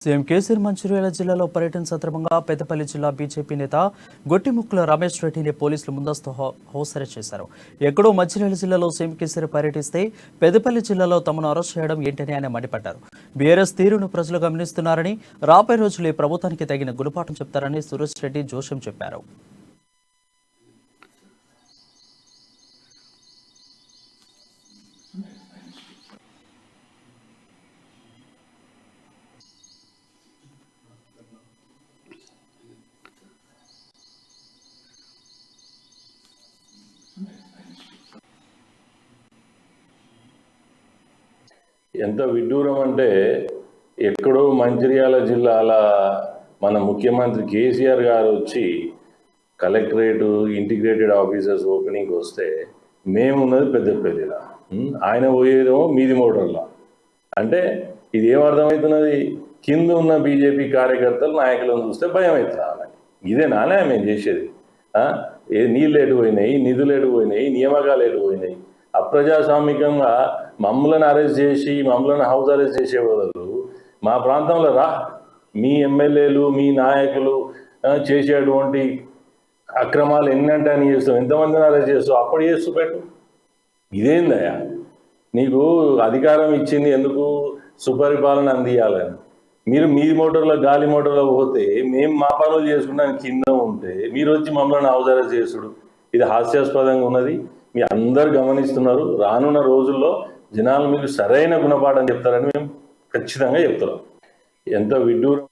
CM KCR Mancherial జిల్లాలో పర్యటన సందర్భంగా పెద్దపల్లి జిల్లా బీజేపీ నేత గొట్టిముక్కుల రమేష్ రెడ్డిని పోలీసులు ముందస్తు హౌస్ అరెస్ట్ చేశారు. ఎక్కడో మంచిర్యాల జిల్లాలో సీఎం కేసీఆర్ పర్యటిస్తే పెద్దపల్లి జిల్లాలో తమను అరెస్ట్ చేయడం ఏంటని ఆయన మండిపడ్డారు. బీఆర్ఎస్ తీరును ప్రజలు గమనిస్తున్నారని, రాబోయే రోజులు ఈ ప్రభుత్వానికి తగిన గుణపాఠం చెప్తారని సురేష్ రెడ్డి జోషం చెప్పారు. ఎంత విడ్డూరం అంటే ఎక్కడో మంచిర్యాల జిల్లాల మన ముఖ్యమంత్రి కేసీఆర్ గారు వచ్చి కలెక్టరేటు ఇంటిగ్రేటెడ్ ఆఫీసర్స్ ఓపెనింగ్ వస్తే మేమున్నది పెద్దపల్లిలో, ఆయన పోయేదేమో మీది మోటార్లో. అంటే ఇది ఏమర్థమవుతున్నది? కింద ఉన్న బీజేపీ కార్యకర్తలు నాయకులను చూస్తే భయం అవుతున్నారు. ఇదే నానే మేము చేసేది. నీళ్ళు ఎటు పోయినాయి, నిధులు ఎటు పోయినాయి, నియామకాలు ఎటు పోయినాయి? అప్రజాస్వామికంగా మమ్మల్ని అరెస్ట్ చేసి మమ్మల్ని హౌస్ అరెస్ట్ చేసే బదులు మా ప్రాంతంలో రా, మీ ఎమ్మెల్యేలు మీ నాయకులు చేసేటువంటి అక్రమాలు ఎన్నంటే అని చేస్తాం, ఎంతమందిని అరెస్ట్ చేస్తావు, అప్పుడు చేస్తూ పెట్టు. ఇదేందయ్యా? నీకు అధికారం ఇచ్చింది ఎందుకు? సుపరిపాలన అందియాలని. మీరు మీ మోటార్లో గాలి మోటార్లో పోతే మేము మా పనులు చేసుకుంటానికి కింద ఉంటే మీరు వచ్చి మమ్మల్ని హౌస్ అరెస్ట్ చేసుడు, ఇది హాస్యాస్పదంగా ఉన్నది. మీ అందరు గమనిస్తున్నారు. రానున్న రోజుల్లో జనాలు మీకు సరైన గుణపాఠం చెప్తారని మేము ఖచ్చితంగా చెప్తున్నాం. ఎంత విడ్డూరం.